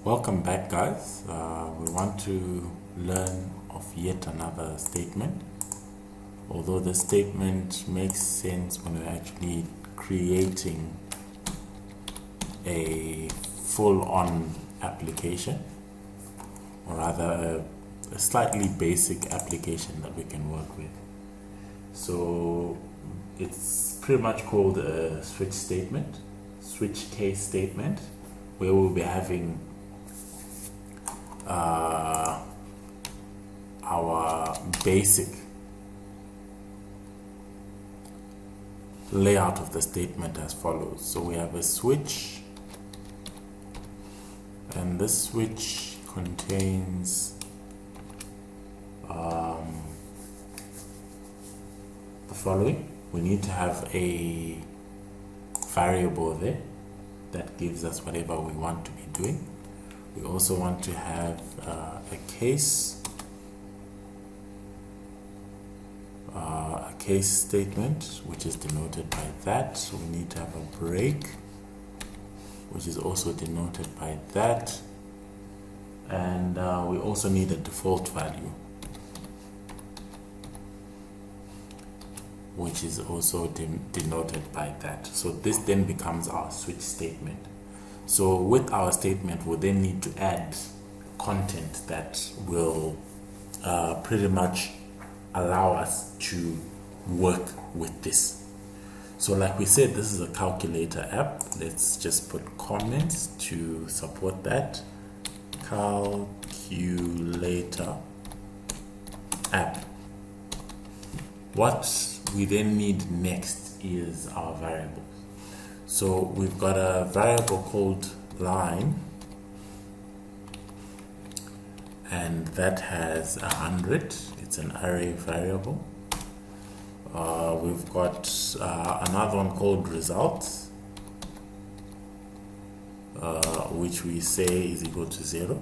Welcome back, guys. We want to learn of yet another statement. Although the statement makes sense when we're actually creating a full-on application, or rather a slightly basic application that we can work with. So it's pretty much called a switch statement, switch case statement, where we'll be having our basic layout of the statement as follows. So we have a switch, and this switch contains the following. We need to have a variable there that gives us whatever we want to be doing. We also want to have a case statement, which is denoted by that. So we need to have a break, which is also denoted by that, and we also need a default value, which is also denoted by that. So this then becomes our switch statement. So with our statement, we then need to add content that will pretty much allow us to work with this. So like we said, this is a calculator app. Let's just put comments to support that. Calculator app. What we then need next is our variables. So we've got a variable called line, and that has 100. It's an array variable. We've got another one called results, which we say is equal to 0.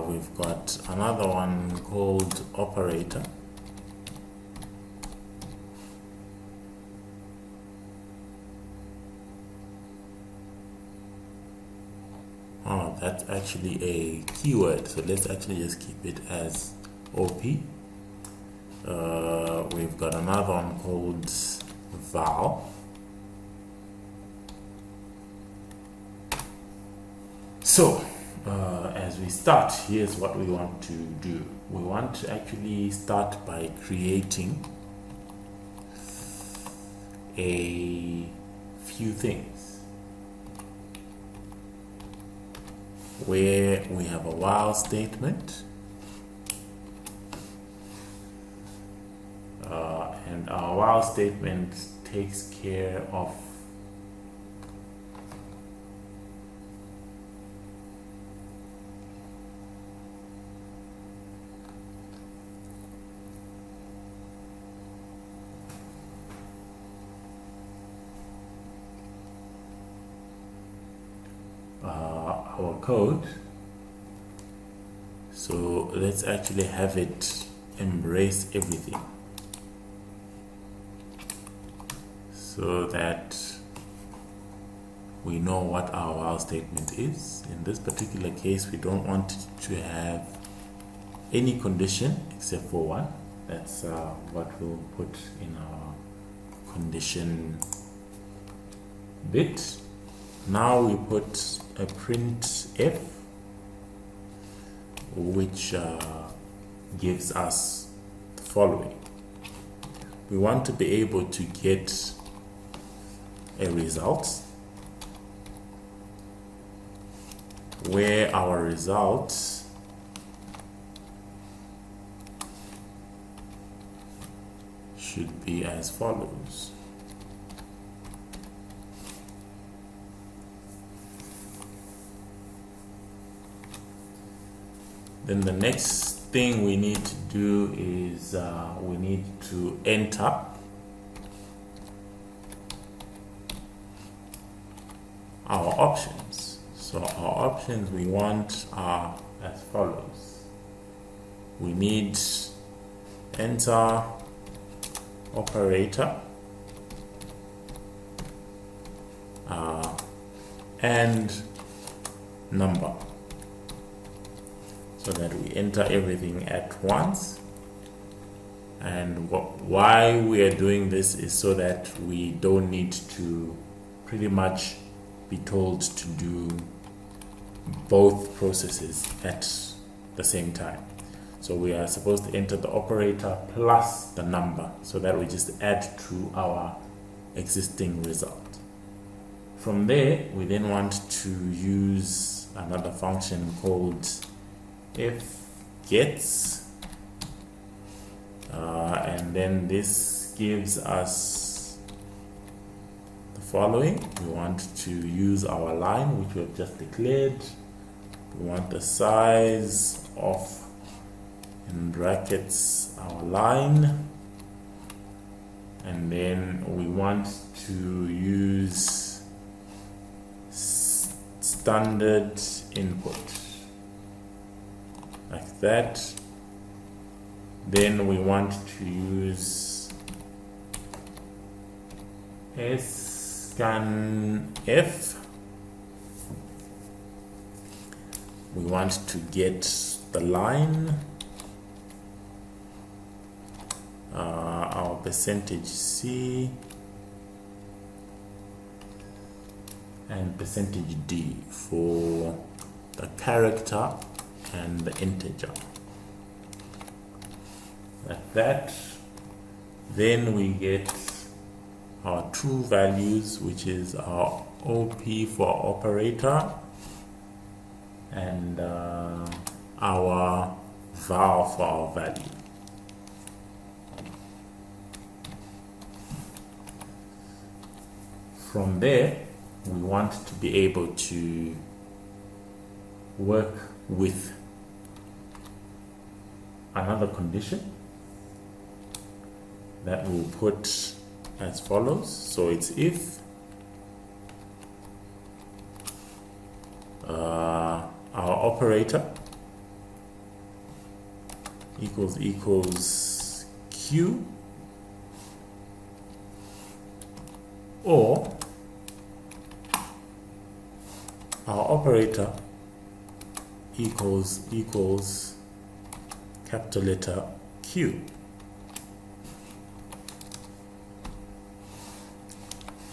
We've got another one called operator, that's actually a keyword, so let's actually just keep it as OP. We've got another one called val. So as we start, here's what we want to do. We want to actually start by creating a few things, where we have a while statement, and our while statement takes care of our code. So let's actually have it embrace everything, so that we know what our while statement is. In this particular case, we don't want to have any condition except for one. That's what we'll put in our condition bit. Now we put a printf, which gives us the following. We want to be able to get a result, where our result should be as follows. Then the next thing we need to do is we need to enter our options. So our options we want are as follows. We need enter operator, and number, so that we enter everything at once. And why we are doing this is so that we don't need to pretty much be told to do both processes at the same time. So we are supposed to enter the operator plus the number, so that we just add to our existing result. From there, we then want to use another function called fgets, and then this gives us the following. We want to use our line, which we have just declared. We want the size of, in brackets, our line, and then we want to use standard input like that. Then we want to use scanf. We want to get the line, our percentage %C and percentage %D for the character and the integer, like that. Then we get our true values, which is our OP for operator and our var for our value. From there, we want to be able to work with another condition that we'll put as follows. So it's if our operator equals Q, or our operator equals capital letter Q,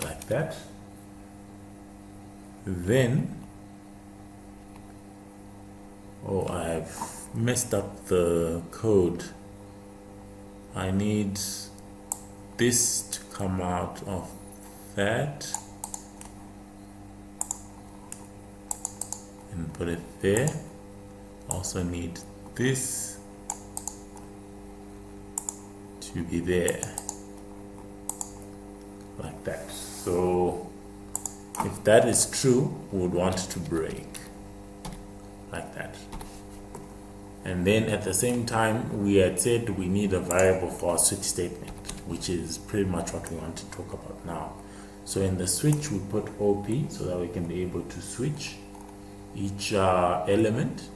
like that. Then, I've messed up the code. I need this to come out of that and put it there. Also need this to be there, like that. So if that is true, we would want to break like that. And then at the same time, we had said we need a variable for our switch statement, which is pretty much what we want to talk about now. So in the switch, we put OP so that we can be able to switch each element.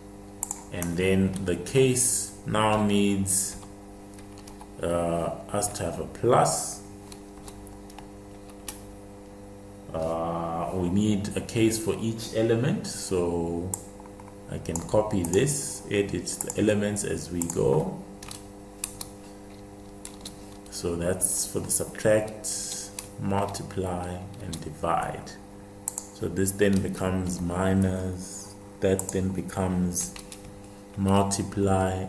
And then the case now needs us to have a plus. We need a case for each element, so I can copy this, edit the elements as we go. So that's for the subtract, multiply, and divide. So this then becomes minus, that then becomes multiply,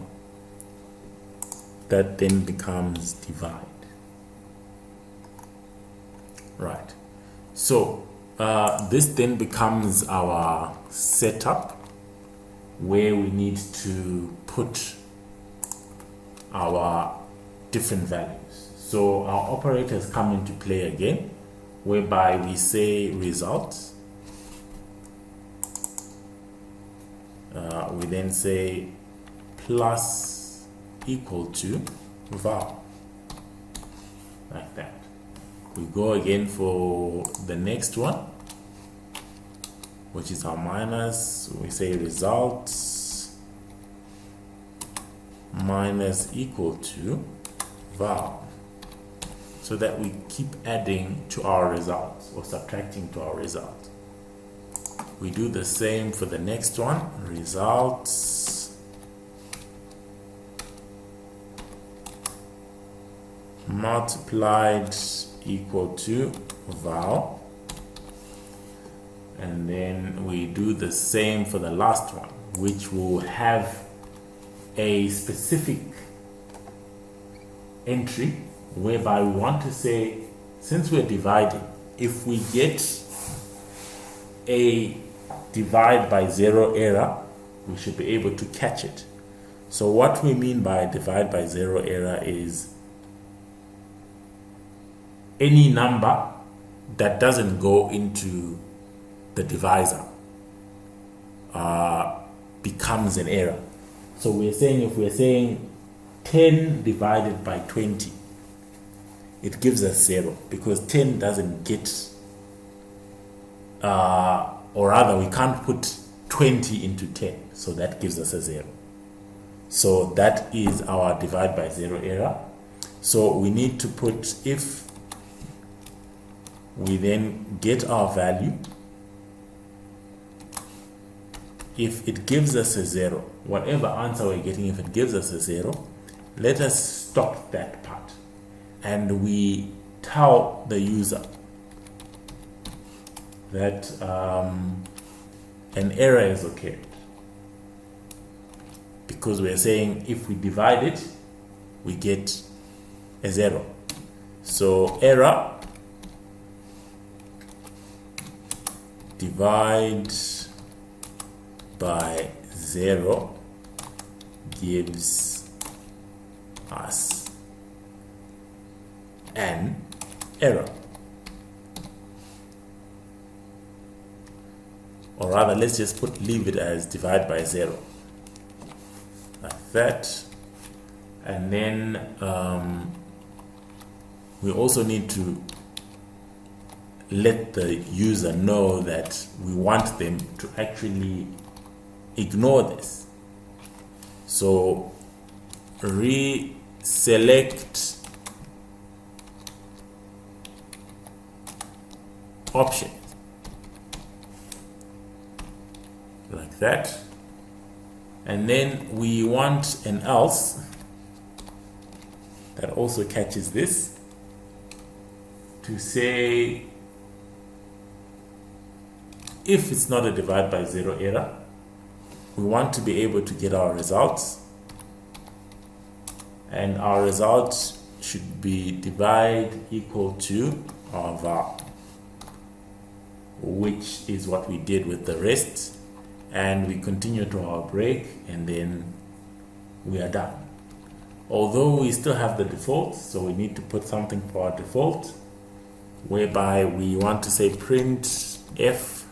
that then becomes divide. Right. So this then becomes our setup, where we need to put our different values. So our operators come into play again, whereby we say results. We then say plus equal to var, like that. We go again for the next one, which is our minus. We say results minus equal to var, so that we keep adding to our results or subtracting to our result. we do the same for the next one. Results multiplied equal to val, and then we do the same for the last one, which will have a specific entry whereby we want to say, since we're dividing, if we get a divide by zero error, we should be able to catch it. So what we mean by divide by zero error is any number that doesn't go into the divisor becomes an error. So we're saying, if we're saying 10 divided by 20, it gives us 0 because 10 doesn't get, or rather we can't put 20 into 10, so that gives us a 0. So that is our divide by 0 error. So we need to put, if we then get our value, if it gives us a 0, whatever answer we're getting, if it gives us a 0, let us stop that part and we tell the user that an error is occurred, because we're saying if we divide it, we get a 0. So error divide by 0 gives us an error. Or rather, let's just leave it as divide by 0, like that. And then we also need to let the user know that we want them to actually ignore this. So reselect option, like that. And then we want an else that also catches this, to say if it's not a divide by 0 error, we want to be able to get our results, and our results should be divide equal to our val, which is what we did with the rest. And we continue to our break, and then we are done. Although we still have the default, so we need to put something for our default, whereby we want to say print f.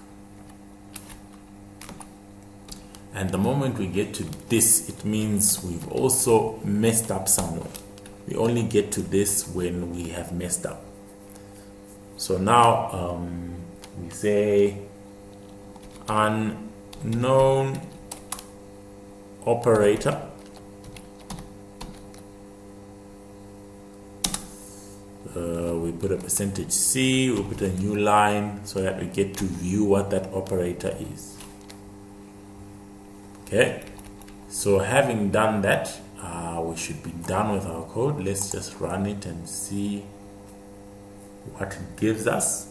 And the moment we get to this, it means we've also messed up somewhere. We only get to this when we have messed up. So now we say unknown operator we put a %C, we put a new line so that we get to view what that operator is. Okay, so having done that, we should be done with our code. Let's just run it and see what it gives us.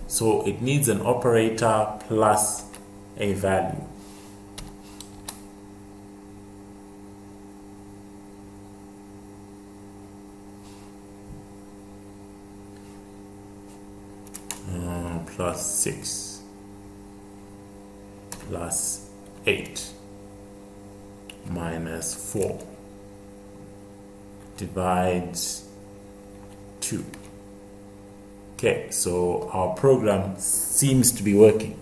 So it needs an operator plus a value. Plus 6 plus 8 minus 4 divides 2. Okay, so our program seems to be working.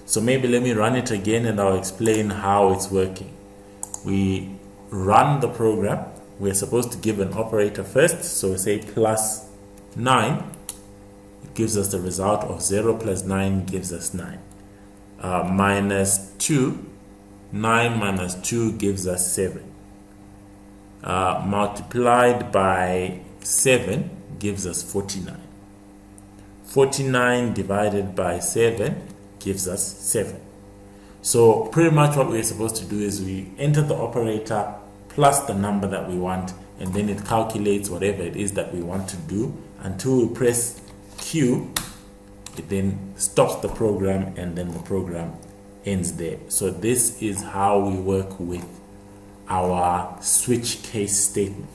So maybe let me run it again and I'll explain how it's working. We run the program. We're supposed to give an operator first, so we say plus 9. It gives us the result of 0 plus 9 gives us 9. Minus 2, 9 minus 2 gives us 7. Multiplied by 7 gives us 49. 49 divided by 7 gives us 7. So pretty much what we're supposed to do is we enter the operator plus the number that we want, and then it calculates whatever it is that we want to do until we press Q. It then stops the program, and then the program ends there. So this is how we work with our switch case statement.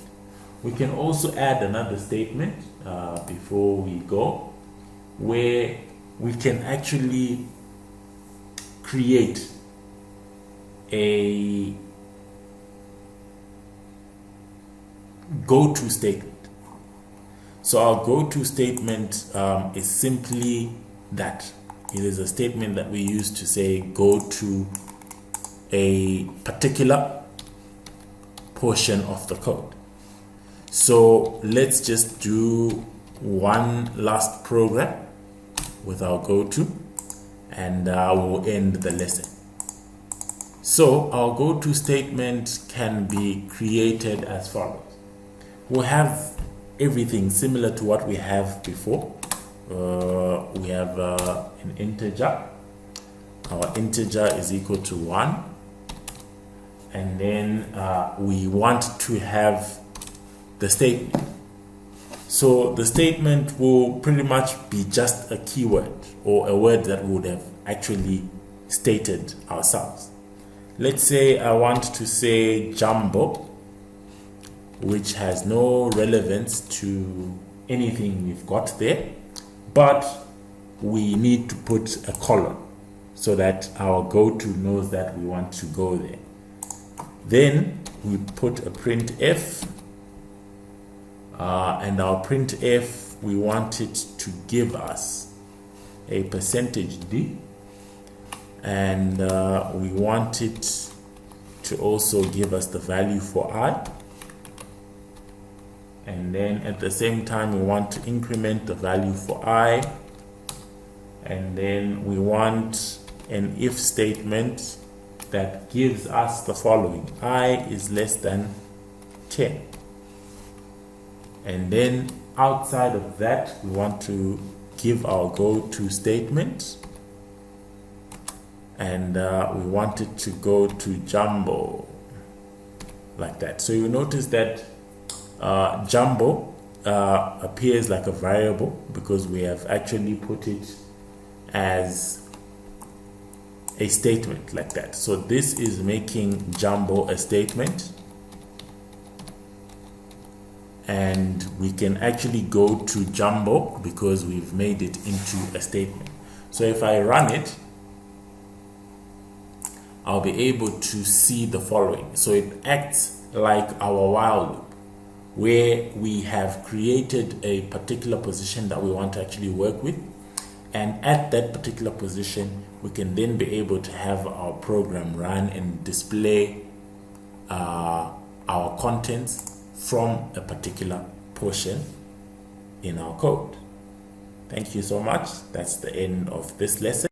We can also add another statement before we go, where we can actually create a go-to statement. So our go-to statement is simply that. It is a statement that we use to say go to a particular portion of the code. So let's just do one last program with our go-to, and we'll end the lesson. So our go-to statement can be created as follows. We'll have everything similar to what we have before. We have an integer. Our integer is equal to 1, and then we want to have the statement. So the statement will pretty much be just a keyword or a word that we would have actually stated ourselves. Let's say I want to say jumbo, which has no relevance to anything we've got there, but we need to put a colon so that our go-to knows that we want to go there. Then we put a printf, and our printf, we want it to give us a %d, and we want it to also give us the value for I. And then at the same time, we want to increment the value for I. And then we want an if statement that gives us the following: I is less than 10. And then outside of that, we want to give our go-to statement. And we want it to go to jumbo, like that. So you notice that jumbo appears like a variable because we have actually put it as a statement like that. So this is making jumbo a statement, and we can actually go to jumbo because we've made it into a statement. So if I run it, I'll be able to see the following. So it acts like our while loop, where we have created a particular position that we want to actually work with, and at that particular position we can then be able to have our program run and display our contents from a particular portion in our code. Thank you so much. That's the end of this lesson.